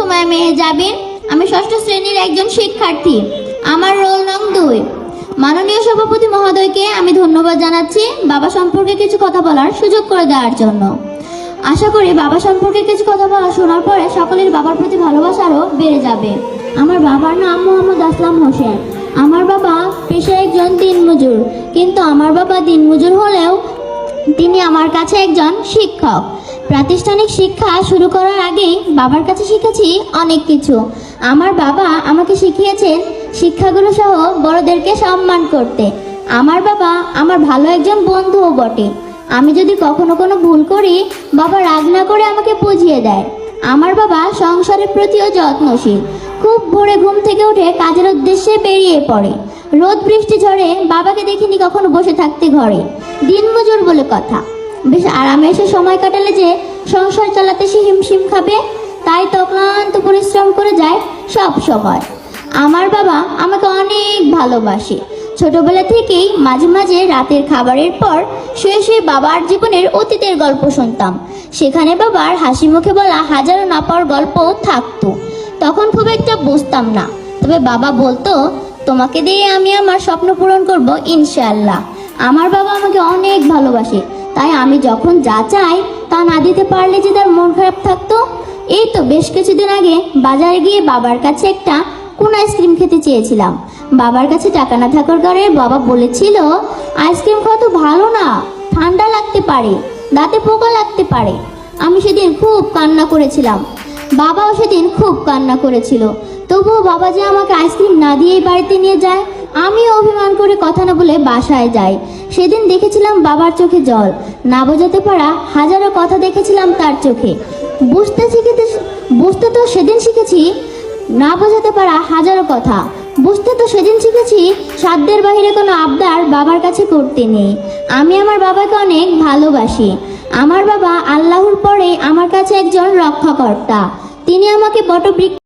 সময় আমি যাবেন। আমি ষষ্ঠ শ্রেণীর একজন শিক্ষার্থী। আমার রোল নং 2। মাননীয় সভাপতি মহোদয়কে আমি ধন্যবাদ জানাচ্ছি বাবা সম্পর্কে কিছু কথা বলার সুযোগ করে দেওয়ার জন্য। আশা করি বাবা সম্পর্কে কিছু কথা বলা শোনার পরে সকলের বাবার প্রতি ভালোবাসা আরও বেড়ে যাবে। আমার বাবার নাম মোহাম্মদ আসলাম হোসেন। আমার বাবা পেশায় একজন দিনমজুর, কিন্তু আমার বাবা দিনমজুর হলেও তিনি আমার কাছে একজন শিক্ষক। প্রাতিষ্ঠানিক শিক্ষা শুরু করার আগেই বাবার কাছে শিখেছি অনেক কিছু। আমার বাবা আমাকে শিখিয়েছেন শিক্ষাগুরু সহ বড়দেরকে সম্মান করতে। আমার বাবা আমার ভালো একজন বন্ধুও বটে। আমি যদি কখনো কোনো ভুল করি, বাবা রাগ না করে আমাকে বুঝিয়ে দেয়। আমার বাবা সংসারের প্রতিও যত্নশীল। খুব ভোরে ঘুম থেকে উঠে কাজের উদ্দেশ্যে বেরিয়ে পড়ে। রোদ বৃষ্টি ঝড়ে বাবাকে দেখিনি কখনো বসে থাকতে ঘরে। দিনমজুর বলে কথা, বেশ আরামে এসে সময় কাটালে যে সংসার চালাতে সে হিমশিম খাবে, তাই তো ক্লান্ত পরিশ্রম করে যায় সব সময়। আমার বাবা আমাকে অনেক ভালোবাসে। ছোটবেলা থেকেই মাঝে মাঝে রাতের খাবারের পর শুয়ে শুয়ে বাবার জীবনের অতীতের গল্প শুনতাম। সেখানে বাবার হাসি মুখে বলা হাজারো না পাওয়ার গল্প থাকতো। তখন খুব একটা বুঝতাম না, তবে বাবা বলতো, তোমাকে দিয়ে আমি আমার স্বপ্ন পূরণ করব ইনশাআল্লাহ। আমার বাবা আমাকে অনেক ভালোবাসে, তাই আমি যখন যা চাই তা না দিতে পারলে যে তার মন খারাপ থাকতো। এই তো বেশ কিছুদিন আগে বাজারে গিয়ে বাবার কাছে একটা কোন আইসক্রিম খেতে চেয়েছিলাম। বাবার কাছে টাকা না থাকার কারণে বাবা বলেছিল, আইসক্রিম খাওয়া তো ভালো না, ঠান্ডা লাগতে পারে, দাঁতে পোকা লাগতে পারে। আমি সেদিন খুব কান্না করেছিলাম, বাবাও সেদিন খুব কান্না করেছিল। তবুও বাবা যে আমাকে আইসক্রিম না দিয়েই বাড়িতে নিয়ে যায়, আমিও অভিমান করে কথা না বলে বাসায় যাই। সেদিন দেখেছিলাম বাবার চোখে জল। না বোঝাতে পারা হাজারো কথা দেখেছিলাম তার চোখে। বুঝতে তো সেদিন শিখেছি না বোঝাতে পারা হাজারো কথা। বুঝতে তো সেদিন শিখেছি সাধ্যের বাহিরে কোনো আবদার বাবার কাছে করতে নেই। আমি আমার বাবাকে অনেক ভালোবাসি। আমার বাবা আল্লাহর পরে আমার কাছে একজন রক্ষাকর্তা। তিনি আমাকে বটবৃক্ষ